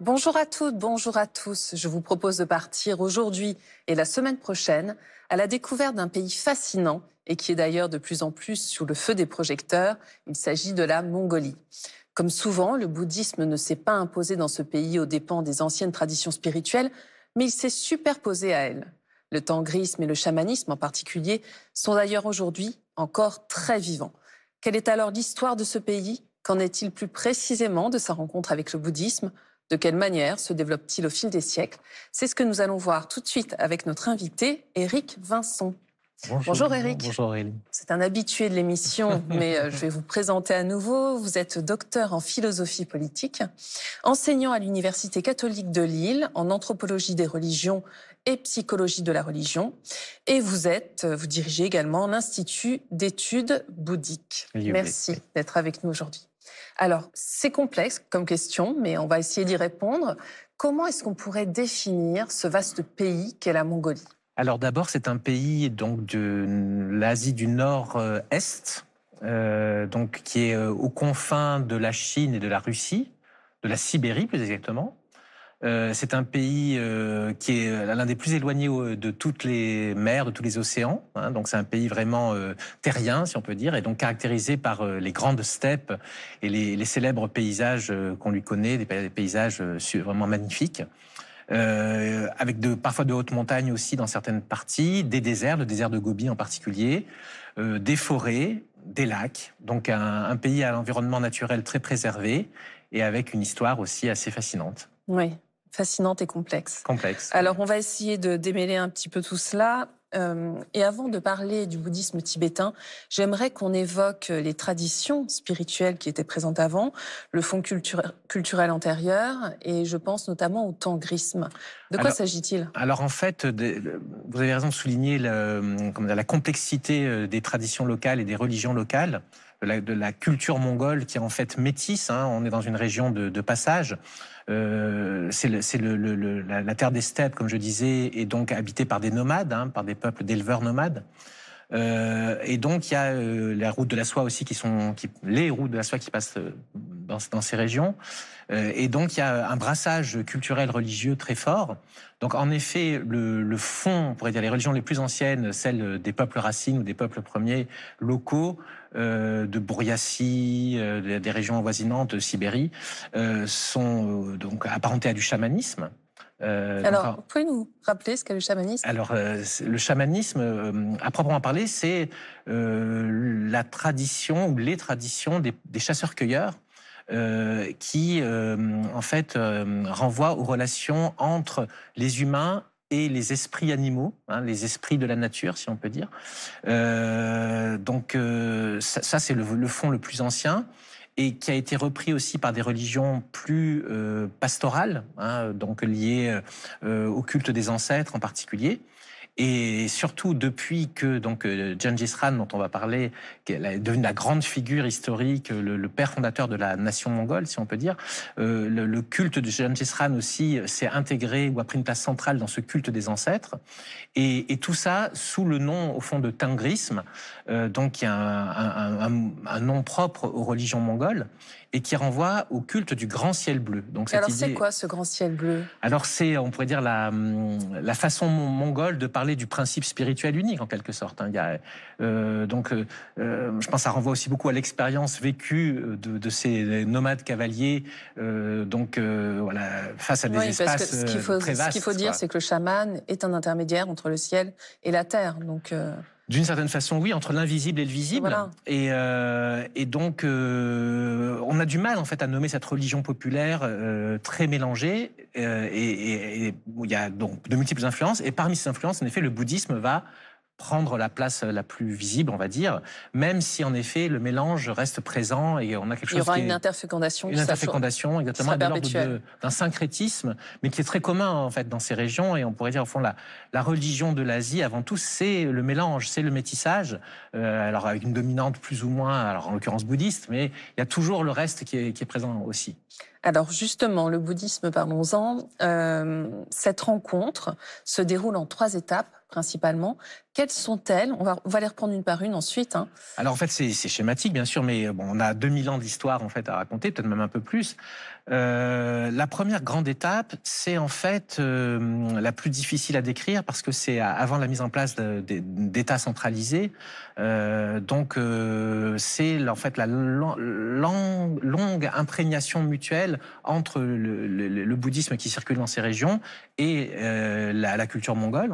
Bonjour à toutes, bonjour à tous. Je vous propose de partir aujourd'hui et la semaine prochaine à la découverte d'un pays fascinant et qui est d'ailleurs de plus en plus sous le feu des projecteurs. Il s'agit de la Mongolie. Comme souvent, le bouddhisme ne s'est pas imposé dans ce pays aux dépens des anciennes traditions spirituelles, mais il s'est superposé à elles. Le tangrisme et le chamanisme en particulier sont d'ailleurs aujourd'hui encore très vivants. Quelle est alors l'histoire de ce pays? Qu'en est-il plus précisément de sa rencontre avec le bouddhisme? De quelle manière se développe-t-il au fil des siècles? C'est ce que nous allons voir tout de suite avec notre invité, Éric Vincent. Bonjour Éric. Bonjour Aurélie. C'est un habitué de l'émission, mais je vais vous présenter à nouveau. Vous êtes docteur en philosophie politique, enseignant à l'Université catholique de Lille en anthropologie des religions et psychologie de la religion. Et vous dirigez également l'Institut d'études bouddhiques. Merci d'être avec nous aujourd'hui. Alors, c'est complexe comme question, mais on va essayer d'y répondre. Comment est-ce qu'on pourrait définir ce vaste pays qu'est la Mongolie? Alors d'abord, c'est un pays donc de l'Asie du Nord-Est, donc qui est aux confins de la Chine et de la Russie, de la Sibérie plus exactement. C'est un pays qui est l'un des plus éloignés de toutes les mers, de tous les océans. Donc c'est un pays vraiment terrien, si on peut dire, et donc caractérisé par les grandes steppes et les célèbres paysages qu'on lui connaît, des paysages vraiment magnifiques. Avec parfois de hautes montagnes aussi dans certaines parties, des déserts, le désert de Gobi en particulier, des forêts, des lacs. Donc un pays à l'environnement naturel très préservé et avec une histoire aussi assez fascinante. Oui. Fascinante et complexe. Complexe. Alors, on va essayer de démêler un petit peu tout cela. Et avant de parler du bouddhisme tibétain, j'aimerais qu'on évoque les traditions spirituelles qui étaient présentes avant, le fond culturel antérieur, et je pense notamment au tangrisme. De quoi s'agit-il? Alors en fait, vous avez raison de souligner la complexité des traditions locales et des religions locales, de la culture mongole qui est en fait métisse. On est dans une région de passage. C'est la terre des steppes, comme je disais, est donc habitée par des nomades, par des peuples d'éleveurs nomades. Et donc il y a la route de la soie aussi les routes de la soie qui passent dans ces régions. Et donc il y a un brassage culturel religieux très fort. Donc en effet, le fond, on pourrait dire les religions les plus anciennes, celles des peuples racines ou des peuples premiers locaux, de Bouriassie, des régions avoisinantes de Sibérie, sont donc apparentées à du chamanisme. Alors, vous pouvez nous rappeler ce qu'est le chamanisme? Alors, le chamanisme, à proprement parler, c'est la tradition ou les traditions des chasseurs-cueilleurs qui, en fait, renvoient aux relations entre les humains et les esprits animaux, les esprits de la nature, si on peut dire. Donc, ça c'est le fond le plus ancien, et qui a été repris aussi par des religions plus pastorales, donc liées au culte des ancêtres en particulier. Et surtout depuis que Gengis Khan, dont on va parler, qui est devenu la grande figure historique, le père fondateur de la nation mongole, si on peut dire, le culte de Gengis Khan aussi s'est intégré ou a pris une place centrale dans ce culte des ancêtres. Et tout ça sous le nom, au fond, de tangrisme, donc il y a un nom propre aux religions mongoles et qui renvoie au culte du grand ciel bleu. Donc, alors c'est quoi ce grand ciel bleu? Alors c'est, on pourrait dire, la façon mongole de parler du principe spirituel unique, en quelque sorte. Il y a, je pense que ça renvoie aussi beaucoup à l'expérience vécue de ces nomades cavaliers, face à des espaces très vastes. Ce qu'il faut dire, c'est que le chaman est un intermédiaire entre le ciel et la terre. Donc d'une certaine façon, oui, entre l'invisible et le visible. Voilà. Et donc, on a du mal, en fait, à nommer cette religion populaire très mélangée. Et il y a donc de multiples influences. Et parmi ces influences, en effet, le bouddhisme va prendre la place la plus visible, on va dire, même si en effet le mélange reste présent et on a quelque chose. Il y aura une interfécondation. Une interfécondation, exactement, de l'ordre d'un syncrétisme, mais qui est très commun en fait dans ces régions. Et on pourrait dire au fond la religion de l'Asie, avant tout, c'est le mélange, c'est le métissage. Alors avec une dominante plus ou moins, alors en l'occurrence bouddhiste, mais il y a toujours le reste qui est présent aussi. Alors justement, le bouddhisme, parlons-en. Cette rencontre se déroule en 3 étapes. principalement. Quelles sont-elles? On va les reprendre une par une ensuite. Hein. Alors en fait, c'est schématique, bien sûr, mais bon, on a 2000 ans d'histoire en fait à raconter, peut-être même un peu plus. La première grande étape, c'est en fait la plus difficile à décrire parce que c'est avant la mise en place d'États centralisés. C'est en fait la longue imprégnation mutuelle entre le bouddhisme qui circule dans ces régions et la culture mongole.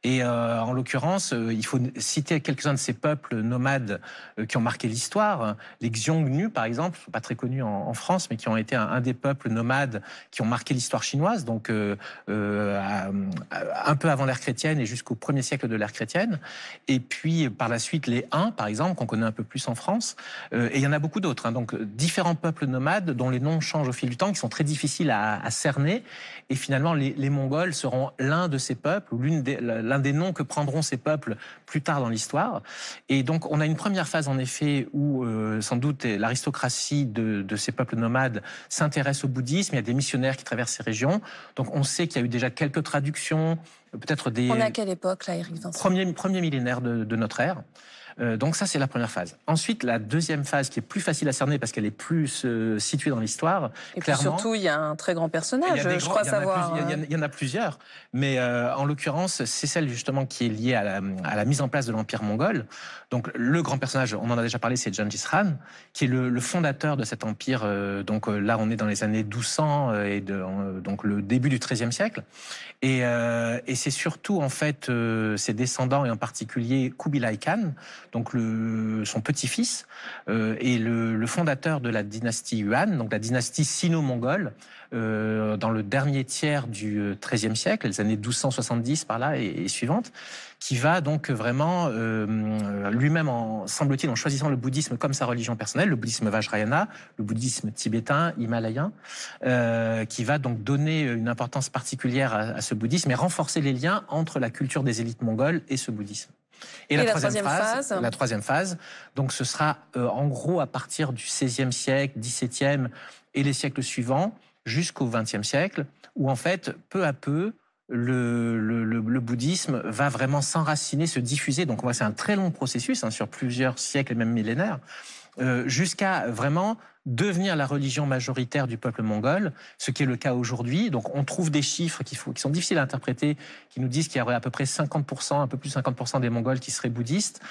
Et en l'occurrence, il faut citer quelques-uns de ces peuples nomades qui ont marqué l'histoire. Les Xiongnu, par exemple, ne sont pas très connus en France, mais qui ont été un des peuples nomades qui ont marqué l'histoire chinoise, donc un peu avant l'ère chrétienne et jusqu'au 1er siècle de l'ère chrétienne. Et puis, par la suite, les Huns, par exemple, qu'on connaît un peu plus en France. Et il y en a beaucoup d'autres. Hein, donc, différents peuples nomades dont les noms changent au fil du temps, qui sont très difficiles à cerner. Et finalement, les Mongols seront l'un de ces peuples, ou l'un des noms que prendront ces peuples plus tard dans l'histoire. Et donc, on a une première phase, en effet, où sans doute l'aristocratie de ces peuples nomades s'intéresse au bouddhisme. Il y a des missionnaires qui traversent ces régions. Donc, on sait qu'il y a eu déjà quelques traductions, peut-être des... On est à quelle époque, là, Éric Vincent? Premier millénaire de notre ère. Donc ça, c'est la première phase. Ensuite, la deuxième phase, qui est plus facile à cerner parce qu'elle est plus située dans l'histoire. Et puis surtout, il y a un très grand personnage, je crois savoir. Il y en a plusieurs, mais en l'occurrence, c'est celle justement qui est liée à la mise en place de l'Empire mongol. Donc le grand personnage, on en a déjà parlé, c'est Gengis Khan, qui est le fondateur de cet empire. Là, on est dans les années 1200 donc le début du XIIIe siècle. Et c'est surtout en fait ses descendants, et en particulier Kubilai Khan, donc son petit-fils, est le fondateur de la dynastie Yuan, donc la dynastie sino-mongole, dans le dernier tiers du XIIIe siècle, les années 1270 par là et suivantes, qui va donc vraiment, lui-même, semble-t-il, en choisissant le bouddhisme comme sa religion personnelle, le bouddhisme Vajrayana, le bouddhisme tibétain, himalayen, qui va donc donner une importance particulière à ce bouddhisme et renforcer les liens entre la culture des élites mongoles et ce bouddhisme. Et la troisième phase, donc ce sera en gros à partir du XVIe siècle, XVIIe et les siècles suivants, jusqu'au XXe siècle, où en fait, peu à peu, le bouddhisme va vraiment s'enraciner, se diffuser. Donc c'est un très long processus, hein, sur plusieurs siècles et même millénaires, jusqu'à vraiment devenir la religion majoritaire du peuple mongol, ce qui est le cas aujourd'hui. Donc on trouve des chiffres qui sont difficiles à interpréter, qui nous disent qu'il y aurait à peu près 50%, un peu plus de 50% des Mongols qui seraient bouddhistes.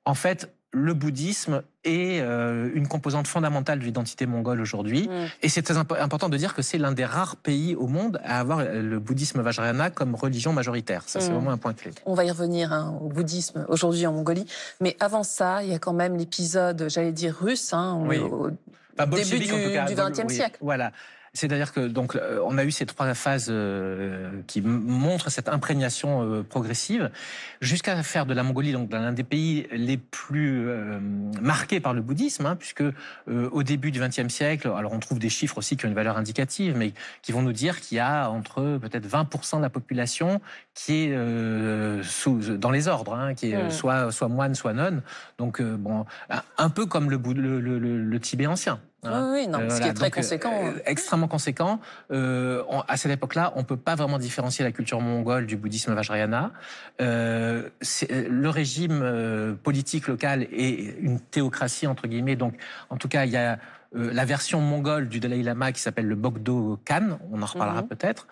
En fait, le bouddhisme est une composante fondamentale de l'identité mongole aujourd'hui. Et c'est très important de dire que c'est l'un des rares pays au monde à avoir le bouddhisme Vajrayana comme religion majoritaire. Ça, c'est vraiment un point clé. On va y revenir au bouddhisme aujourd'hui en Mongolie. Mais avant ça, il y a quand même l'épisode, j'allais dire russe, oui. Au début du XXe siècle. Voilà. C'est-à-dire que donc on a eu ces trois phases qui montrent cette imprégnation progressive, jusqu'à faire de la Mongolie donc l'un des pays les plus marqués par le bouddhisme, hein, puisque au début du XXe siècle, alors on trouve des chiffres aussi qui ont une valeur indicative, mais qui vont nous dire qu'il y a entre peut-être 20% de la population qui est dans les ordres, hein, qui est soit moine, soit nonne. Donc un peu comme le Tibet ancien. Oui, non, ce qui est très conséquent. Extrêmement conséquent. À cette époque-là, on ne peut pas vraiment différencier la culture mongole du bouddhisme Vajrayana. Le régime politique local est une théocratie, entre guillemets. Donc, en tout cas, il y a la version mongole du Dalai Lama qui s'appelle le Bogdo Khan, on en reparlera peut-être,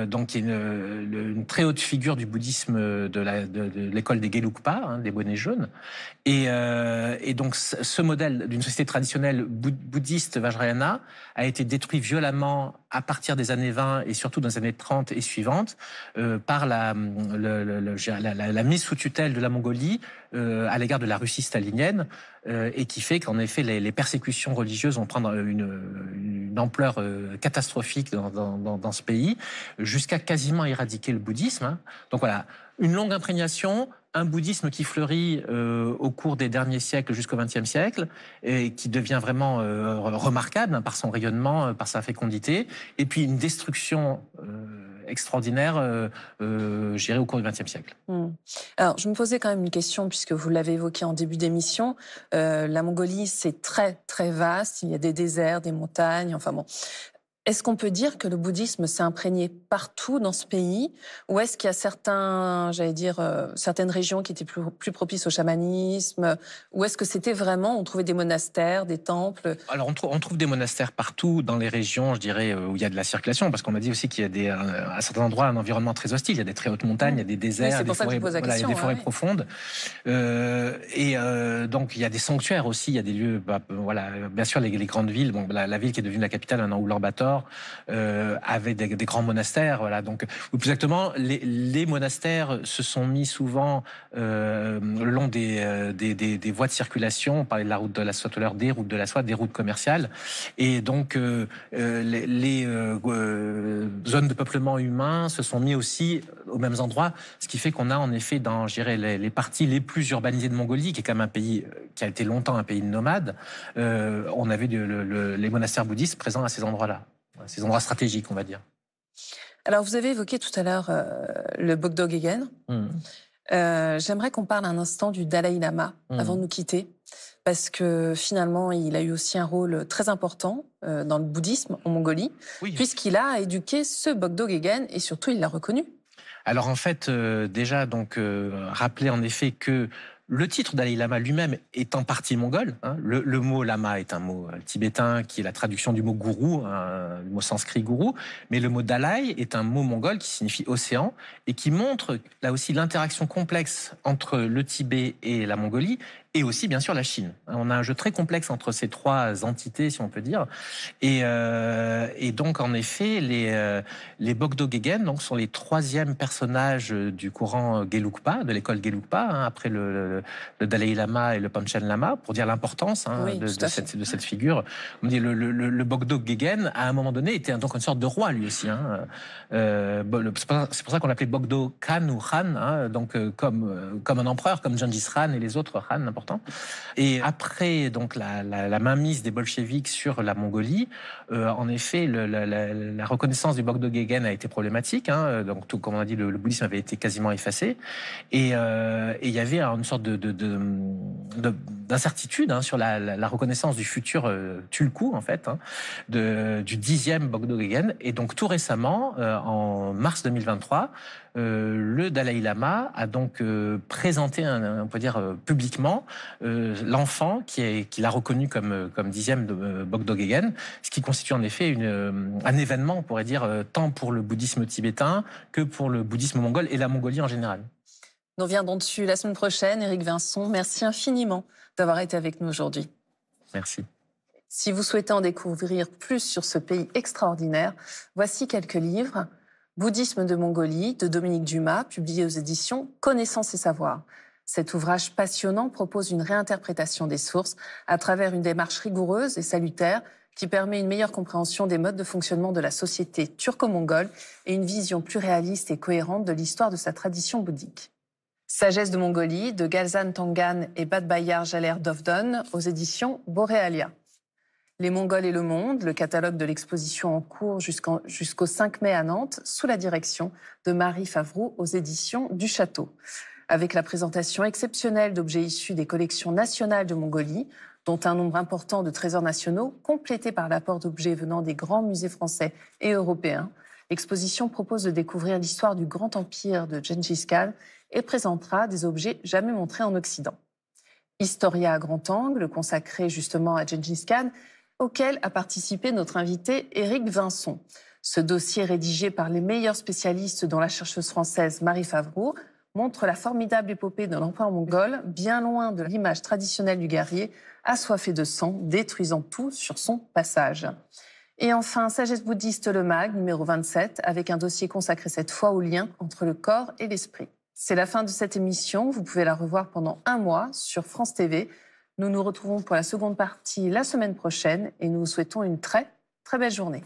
donc qui est une très haute figure du bouddhisme de l'école des Gelugpa, hein, des bonnets jaunes. Et donc ce modèle d'une société traditionnelle bouddhiste Vajrayana a été détruit violemment à partir des années 20 et surtout dans les années 30 et suivantes par la mise sous tutelle de la Mongolie à l'égard de la Russie stalinienne, et qui fait qu'en effet les persécutions religieuses vont prendre une ampleur catastrophique dans ce pays, jusqu'à quasiment éradiquer le bouddhisme, hein. Donc voilà, une longue imprégnation, un bouddhisme qui fleurit au cours des derniers siècles jusqu'au XXe siècle, et qui devient vraiment remarquable, hein, par son rayonnement, par sa fécondité, et puis une destruction extraordinaire, je dirais, au cours du XXe siècle. Alors, je me posais quand même une question, puisque vous l'avez évoqué en début d'émission. La Mongolie, c'est très, très vaste. Il y a des déserts, des montagnes, enfin bon. Est-ce qu'on peut dire que le bouddhisme s'est imprégné partout dans ce pays? Ou est-ce qu'il y a certaines régions qui étaient plus propices au chamanisme? Ou est-ce que c'était vraiment, on trouvait des monastères, des temples? Alors, on trouve des monastères partout dans les régions, je dirais, où il y a de la circulation, parce qu'on a dit aussi qu'il y a à certains endroits un environnement très hostile. Il y a des très hautes montagnes, il y a des Oui, déserts, c'est pour ça que je pose la voilà, il y a question. des forêts Oui. profondes. Donc, il y a des sanctuaires aussi, il y a des lieux, voilà, bien sûr, les grandes villes. Bon, la ville qui est devenue la capitale maintenant, Ulaanbaatar, avait des grands monastères. Voilà, donc, ou plus exactement, les monastères se sont mis souvent le long des voies de circulation. On parlait de la route de la soie tout à l'heure, des routes de la soie, des routes commerciales. Et donc, les zones de peuplement humain se sont mis aussi aux mêmes endroits, ce qui fait qu'on a en effet dans, je dirais, les parties les plus urbanisées de Mongolie, qui est quand même un pays qui a été longtemps un pays de nomades, on avait les monastères bouddhistes présents à ces endroits-là, ces endroits stratégiques, on va dire. Alors, vous avez évoqué tout à l'heure le Bogdo Gegen. J'aimerais qu'on parle un instant du Dalai Lama avant de nous quitter, parce que finalement, il a eu aussi un rôle très important dans le bouddhisme en Mongolie, Oui. puisqu'il a éduqué ce Bogdo Gegen et surtout, il l'a reconnu. Alors en fait, déjà, donc, rappeler en effet que le titre Dalai Lama lui-même est en partie mongol. Hein. Le mot lama est un mot tibétain qui est la traduction du mot gourou, du mot sanskrit gourou, mais le mot Dalai est un mot mongol qui signifie océan et qui montre là aussi l'interaction complexe entre le Tibet et la Mongolie et aussi bien sûr la Chine. On a un jeu très complexe entre ces trois entités, si on peut dire. Et donc en effet, les Bogdo Gegen donc, sont les troisièmes personnages du courant Gelugpa, de l'école Gelugpa, hein, après le Dalai Lama et le Panchen Lama, pour dire l'importance de cette figure. On dit le Bogdo Gegen, à un moment donné, était donc une sorte de roi lui aussi. Hein. C'est pour ça qu'on l'appelait Bogdo Khan ou Khan, hein, donc comme un empereur, comme Gengis Khan et les autres Khan importants. Et après donc la mainmise des bolcheviks sur la Mongolie, en effet, la reconnaissance du Bogdo Gegen a été problématique. Hein, donc, tout comme on a dit, le bouddhisme avait été quasiment effacé. Et il y avait une sorte d'incertitude hein, sur la reconnaissance du futur Tulku, en fait, hein, du 10e Bogdo Gegen. Et donc, tout récemment, en mars 2023, le Dalai Lama a donc présenté, on peut dire publiquement, l'enfant qu'il a reconnu comme 10e de Bogdo Gegen, ce qui constitue en effet un événement, on pourrait dire, tant pour le bouddhisme tibétain que pour le bouddhisme mongol et la Mongolie en général. Nous reviendrons dessus la semaine prochaine. Éric Vincent, merci infiniment d'avoir été avec nous aujourd'hui. Merci. Si vous souhaitez en découvrir plus sur ce pays extraordinaire, voici quelques livres. Bouddhisme de Mongolie, de Dominique Dumas, publié aux éditions Connaissance et Savoir. Cet ouvrage passionnant propose une réinterprétation des sources à travers une démarche rigoureuse et salutaire qui permet une meilleure compréhension des modes de fonctionnement de la société turco-mongole et une vision plus réaliste et cohérente de l'histoire de sa tradition bouddhique. Sagesse de Mongolie, de Galzan Tangan et Badbayar Jaler Dovdon, aux éditions Borealia. Les Mongols et le monde, le catalogue de l'exposition en cours jusqu'au 5 mai à Nantes, sous la direction de Marie Favroux aux éditions du Château. Avec la présentation exceptionnelle d'objets issus des collections nationales de Mongolie, dont un nombre important de trésors nationaux, complété par l'apport d'objets venant des grands musées français et européens, l'exposition propose de découvrir l'histoire du grand empire de Gengis Khan et présentera des objets jamais montrés en Occident. Historia à grand angle, consacré justement à Gengis Khan, auquel a participé notre invité Éric Vincent. Ce dossier rédigé par les meilleurs spécialistes, dont la chercheuse française Marie Favroux, montre la formidable épopée de l'empereur mongol, bien loin de l'image traditionnelle du guerrier, assoiffé de sang, détruisant tout sur son passage. Et enfin, Sagesse bouddhiste le MAG, numéro 27, avec un dossier consacré cette fois au lien entre le corps et l'esprit. C'est la fin de cette émission. Vous pouvez la revoir pendant un mois sur France TV. Nous nous retrouvons pour la seconde partie la semaine prochaine et nous vous souhaitons une très, très belle journée.